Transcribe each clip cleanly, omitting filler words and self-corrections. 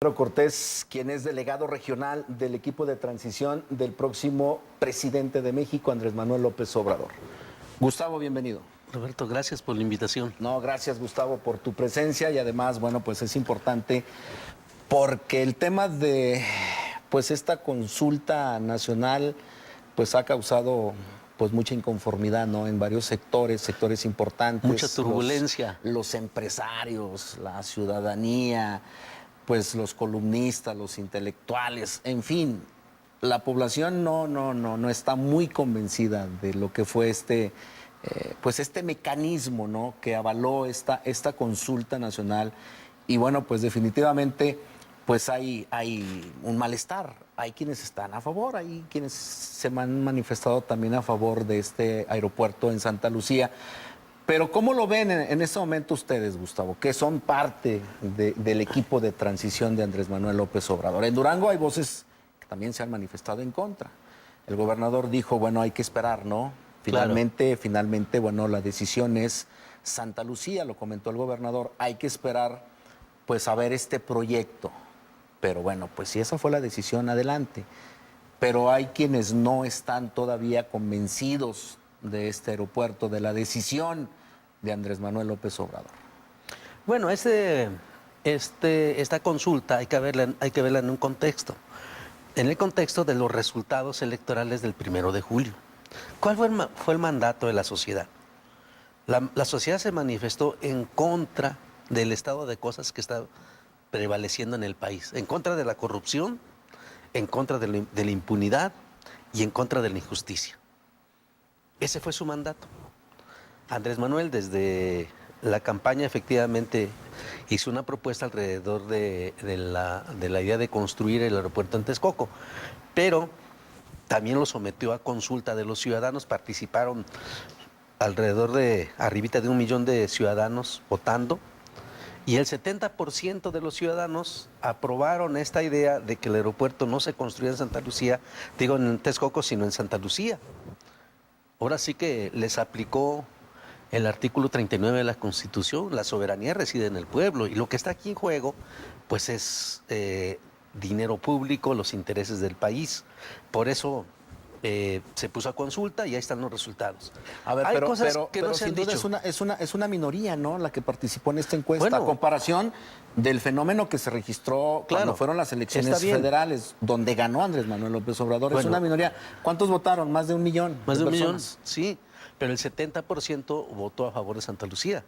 Pedro Cortés, quien es delegado regional del equipo de transición del próximo presidente de México, Andrés Manuel López Obrador. Gustavo, bienvenido. Roberto, gracias por la invitación. No, gracias Gustavo por tu presencia y además, bueno, pues es importante porque el tema de pues esta consulta nacional pues ha causado pues mucha inconformidad, ¿no? En varios sectores importantes. Mucha turbulencia. Los empresarios, la ciudadanía, pues los columnistas, los intelectuales, en fin, la población no está muy convencida de lo que fue pues este mecanismo, ¿no? Que avaló esta consulta nacional. Y bueno, pues definitivamente pues hay un malestar. Hay quienes están a favor, hay quienes se han manifestado también a favor de este aeropuerto en Santa Lucía. Pero ¿cómo lo ven en este momento ustedes, Gustavo, que son parte del equipo de transición de Andrés Manuel López Obrador? En Durango hay voces que también se han manifestado en contra. El gobernador dijo, bueno, hay que esperar, ¿no? Finalmente, bueno, la decisión es Santa Lucía, lo comentó el gobernador, hay que esperar, pues, a ver este proyecto. Pero bueno, pues si esa fue la decisión, adelante. Pero hay quienes no están todavía convencidos de este aeropuerto, de la decisión de Andrés Manuel López Obrador. Bueno, esta consulta hay que verla en un contexto. En el contexto de los resultados electorales del 1 de julio. ¿Cuál fue el mandato de la sociedad? La sociedad se manifestó en contra del estado de cosas que está prevaleciendo en el país, en contra de la corrupción, en contra de la impunidad y en contra de la injusticia. Ese fue su mandato. Andrés Manuel, desde la campaña, efectivamente hizo una propuesta alrededor de la idea de construir el aeropuerto en Texcoco, pero también lo sometió a consulta de los ciudadanos. Participaron alrededor de arribita de 1 millón de ciudadanos votando, y el 70% de los ciudadanos aprobaron esta idea de que el aeropuerto no se construya en Santa Lucía, digo en Texcoco, sino en Santa Lucía. Ahora sí que les aplicó el artículo 39 de la Constitución. La soberanía reside en el pueblo y lo que está aquí en juego pues es dinero público, los intereses del país. Por eso se puso a consulta y ahí están los resultados. A ver, hay pero, cosas pero, que pero no se han sin duda dicho. es una minoría, ¿no? La que participó en esta encuesta, Bueno, a comparación del fenómeno que se registró cuando claro, fueron las elecciones está bien. federales, donde ganó Andrés Manuel López Obrador. Bueno, es una minoría. ¿Cuántos votaron? Más de 1 millón. Más de 1 millón, personas. sí, pero el 70% votó a favor de Santa Lucía.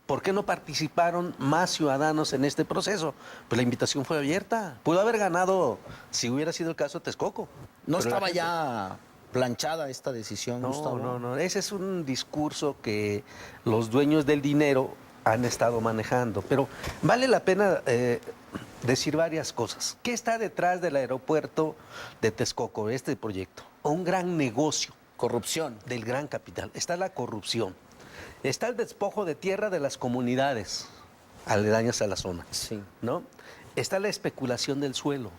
¿Por qué no participaron más ciudadanos en este proceso? Pues la invitación fue abierta. Pudo haber ganado, si hubiera sido el caso, Texcoco. ¿No estaba ya planchada esta decisión, Gustavo? No. Ese es un discurso que los dueños del dinero han estado manejando. Pero vale la pena decir varias cosas. ¿Qué está detrás del aeropuerto de Texcoco, este proyecto? Un gran negocio. Corrupción. Del gran capital. Está la corrupción. Está el despojo de tierra de las comunidades aledañas a la zona. Sí. ¿No? Está la especulación del suelo.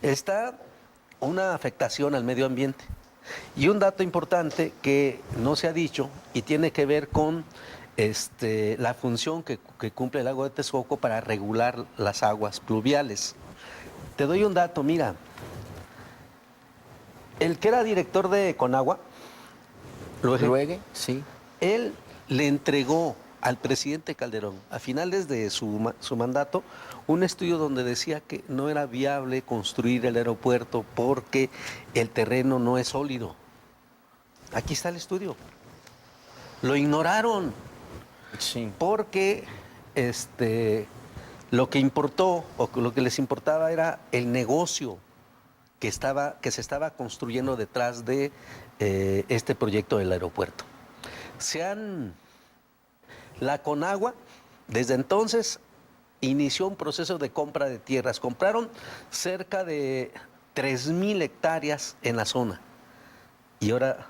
Está una afectación al medio ambiente. Y un dato importante que no se ha dicho y tiene que ver con la función que cumple el lago de Texcoco para regular las aguas pluviales. Te doy un dato, mira. El que era director de Conagua, Luego, sí. él le entregó al presidente Calderón, a finales de su mandato, un estudio donde decía que no era viable construir el aeropuerto porque el terreno no es sólido. Aquí está el estudio. Lo ignoraron. Sí. Porque lo que importó o lo que les importaba era el negocio que se estaba construyendo detrás de este proyecto del aeropuerto. La Conagua, desde entonces, inició un proceso de compra de tierras. Compraron cerca de 3,000 hectáreas en la zona. Y ahora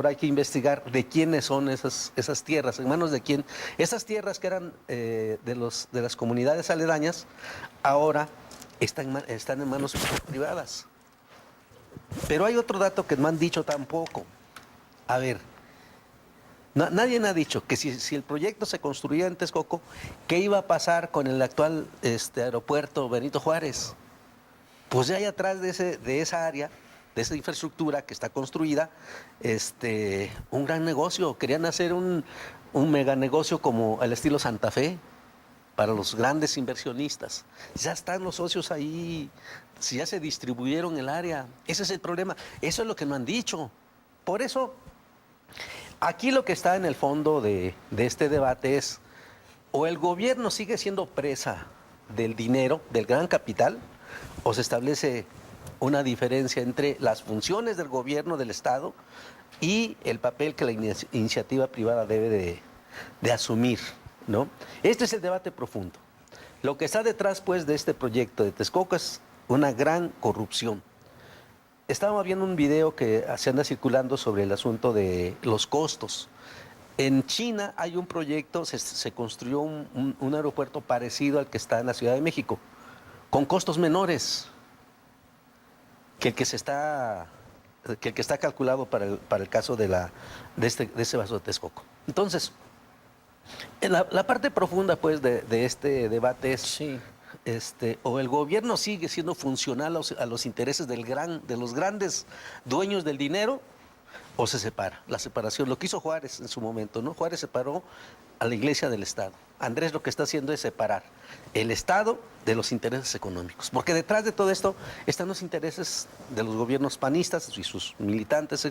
hay que investigar de quiénes son esas tierras, en manos de quién. Esas tierras que eran de las comunidades aledañas, ahora están en manos privadas. Pero hay otro dato que no han dicho tampoco. A ver, Nadie ha dicho que si el proyecto se construía en Texcoco, ¿qué iba a pasar con el actual aeropuerto Benito Juárez? Pues ya hay atrás de esa área, de esa infraestructura que está construida, un gran negocio. Querían hacer un mega negocio como al estilo Santa Fe para los grandes inversionistas. Ya están los socios ahí, si ya se distribuyeron el área. Ese es el problema. Eso es lo que no han dicho. Por eso, aquí lo que está en el fondo de este debate es, o el gobierno sigue siendo presa del dinero, del gran capital, o se establece una diferencia entre las funciones del gobierno, del Estado, y el papel que la iniciativa privada debe de asumir, ¿no? Este es el debate profundo. Lo que está detrás, pues, de este proyecto de Texcoco es una gran corrupción. Estábamos viendo un video que se anda circulando sobre el asunto de los costos. En China hay un proyecto, se construyó un aeropuerto parecido al que está en la Ciudad de México, con costos menores que el que está calculado para el caso de ese vaso de Texcoco. Entonces, en la parte profunda, pues, de este debate es, Sí. o el gobierno sigue siendo funcional a los intereses de los grandes dueños del dinero, o se separa. La separación, lo que hizo Juárez en su momento, ¿no? Juárez separó a la Iglesia del Estado. Andrés lo que está haciendo es separar el Estado de los intereses económicos, porque detrás de todo esto están los intereses de los gobiernos panistas y sus militantes,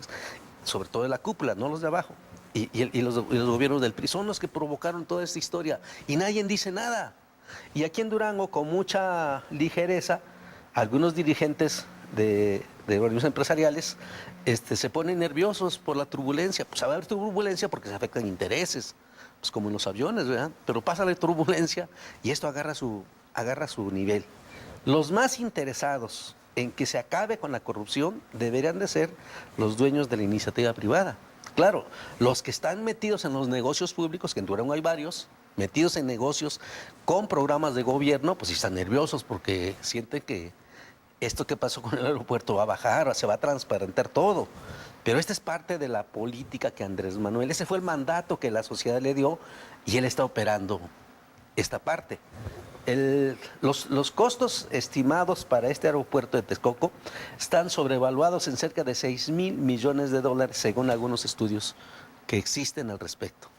sobre todo de la cúpula, no los de abajo. Y los gobiernos del PRI son los que provocaron toda esta historia y nadie dice nada. Y aquí en Durango, con mucha ligereza, algunos dirigentes de organismos empresariales se ponen nerviosos por la turbulencia. Pues va a haber turbulencia porque se afectan intereses, pues como en los aviones, ¿verdad? Pero pasa la turbulencia y esto agarra su nivel. Los más interesados en que se acabe con la corrupción deberían de ser los dueños de la iniciativa privada. Claro, los que están metidos en los negocios públicos, que en Durango hay varios, metidos en negocios con programas de gobierno, pues sí están nerviosos porque sienten que esto que pasó con el aeropuerto va a bajar, se va a transparentar todo. Pero esta es parte de la política que Andrés Manuel, ese fue el mandato que la sociedad le dio y él está operando esta parte. Los costos estimados para este aeropuerto de Texcoco están sobrevaluados en cerca de 6,000 millones de dólares, según algunos estudios que existen al respecto.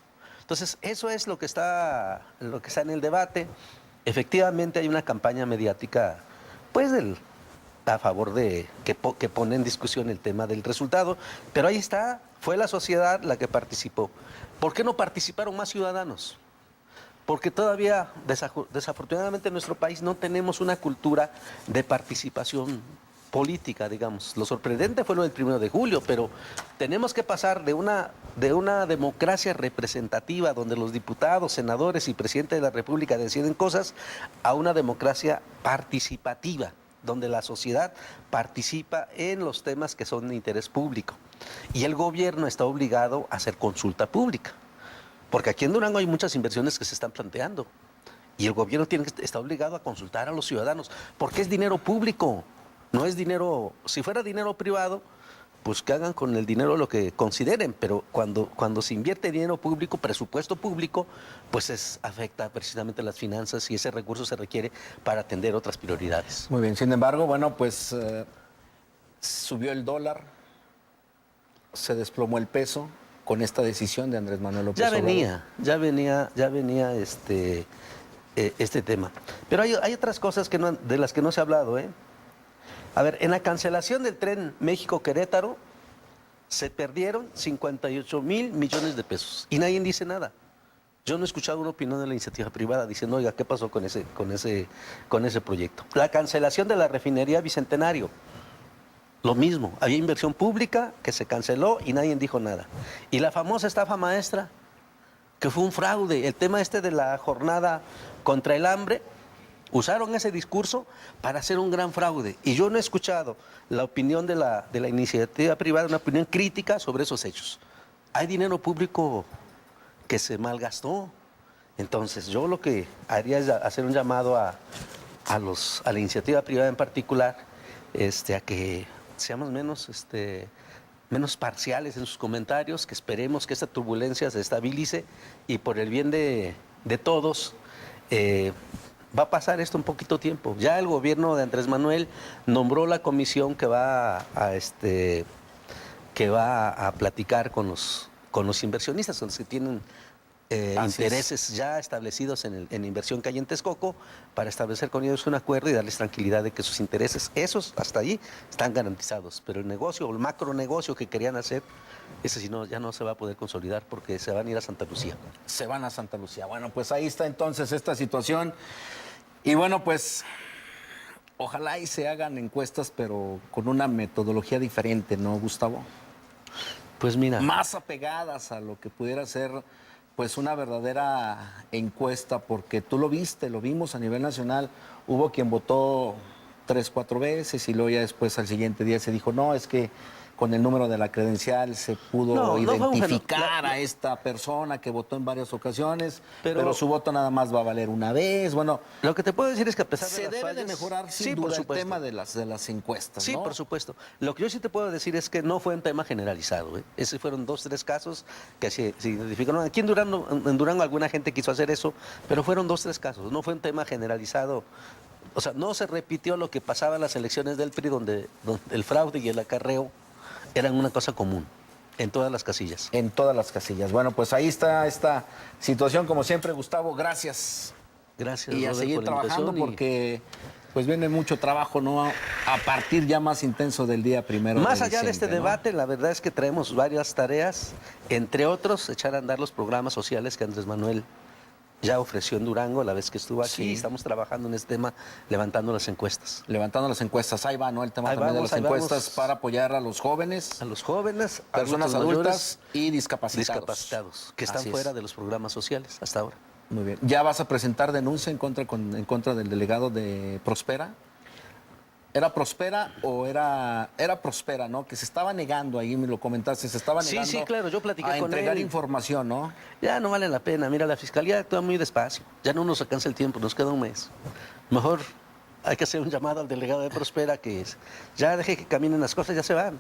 Entonces, eso es lo que está en el debate. Efectivamente hay una campaña mediática, pues, a favor de que pone en discusión el tema del resultado, pero ahí está, fue la sociedad la que participó. ¿Por qué no participaron más ciudadanos? Porque todavía, desafortunadamente, en nuestro país no tenemos una cultura de participación política, digamos. Lo sorprendente fue lo del 1 de julio, pero tenemos que pasar de una democracia representativa donde los diputados, senadores y presidente de la República deciden cosas, a una democracia participativa, donde la sociedad participa en los temas que son de interés público. Y el gobierno está obligado a hacer consulta pública. Porque aquí en Durango hay muchas inversiones que se están planteando y el gobierno está obligado a consultar a los ciudadanos porque es dinero público, no es dinero, si fuera dinero privado, pues que hagan con el dinero lo que consideren, pero cuando se invierte dinero público, presupuesto público, pues afecta precisamente las finanzas y ese recurso se requiere para atender otras prioridades. Muy bien, sin embargo, bueno, pues subió el dólar, se desplomó el peso con esta decisión de Andrés Manuel López Obrador. Ya venía este tema. Pero hay otras cosas de las que no se ha hablado, ¿eh? A ver, en la cancelación del tren México-Querétaro se perdieron 58,000 millones de pesos y nadie dice nada. Yo no he escuchado una opinión de la iniciativa privada diciendo, oiga, ¿qué pasó con ese proyecto? La cancelación de la refinería Bicentenario. Lo mismo, había inversión pública que se canceló y nadie dijo nada. Y la famosa estafa maestra, que fue un fraude. El tema de la jornada contra el hambre, usaron ese discurso para hacer un gran fraude. Y yo no he escuchado la opinión de la iniciativa privada, una opinión crítica sobre esos hechos. Hay dinero público que se malgastó. Entonces, yo lo que haría es hacer un llamado a la iniciativa privada en particular, a que seamos menos menos parciales en sus comentarios, que esperemos que esta turbulencia se estabilice y por el bien de todos, va a pasar esto un poquito tiempo. Ya el gobierno de Andrés Manuel nombró la comisión que va a platicar con los inversionistas, con los que tienen intereses ya establecidos en inversión que hay en Texcoco, para establecer con ellos un acuerdo y darles tranquilidad de que sus intereses, esos hasta allí, están garantizados. Pero el negocio o el macro negocio que querían hacer, ese sí no, ya no se va a poder consolidar porque se van a ir a Santa Lucía. Se van a Santa Lucía. Bueno, pues ahí está entonces esta situación. Y bueno, pues ojalá y se hagan encuestas, pero con una metodología diferente, ¿no, Gustavo? Pues mira. Más apegadas a lo que pudiera ser pues una verdadera encuesta, porque tú lo viste, lo vimos a nivel nacional, hubo quien votó 3, 4 veces y luego ya después al siguiente día se dijo, no, es que con el número de la credencial se pudo identificar a esta persona que votó en varias ocasiones, pero su voto nada más va a valer una vez. Bueno, lo que te puedo decir es que a pesar de se las debe fallas, de mejorar sin duda el tema de las encuestas, sí, ¿no? por supuesto. Lo que yo sí te puedo decir es que no fue un tema generalizado. Esos fueron 2, 3 casos que se identificaron. Aquí en Durango alguna gente quiso hacer eso, pero fueron 2, 3 casos. No fue un tema generalizado. O sea, no se repitió lo que pasaba en las elecciones del PRI, donde el fraude y el acarreo eran una cosa común en todas las casillas. En todas las casillas. Bueno, pues ahí está esta situación, como siempre, Gustavo, gracias. Gracias, y a Robert, seguir por la trabajando invitación porque pues viene mucho trabajo, ¿no? A partir ya más intenso del día 1 Más de allá de este diciembre, ¿no? debate, la verdad es que traemos varias tareas, entre otros, echar a andar los programas sociales que Andrés Manuel ya ofreció en Durango la vez que estuvo aquí. Sí. Estamos trabajando en este tema, levantando las encuestas. Levantando las encuestas, ahí va, ¿no? El tema Ahí también vamos, de las encuestas vamos. para apoyar a los jóvenes, A los jóvenes, personas adultos adultas mayores, y discapacitados. discapacitados, que están Así es. fuera de los programas sociales hasta ahora. Muy bien. ¿Ya vas a presentar denuncia en contra del delegado de Prospera? ¿Era Prospera o era Prospera, ¿no? Que se estaba negando, ahí me lo comentaste, se estaba negando Sí, claro, yo platiqué a con entregar él. información, ¿no? Ya no vale la pena. Mira, la fiscalía actúa muy despacio. Ya no nos alcanza el tiempo, nos queda un mes. Mejor hay que hacer un llamado al delegado de Prospera que ya deje que caminen las cosas, ya se van.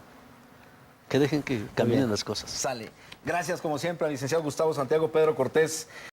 Que dejen que caminen las cosas. Sale. Gracias, como siempre, al licenciado Gustavo Santiago Pedro Cortés.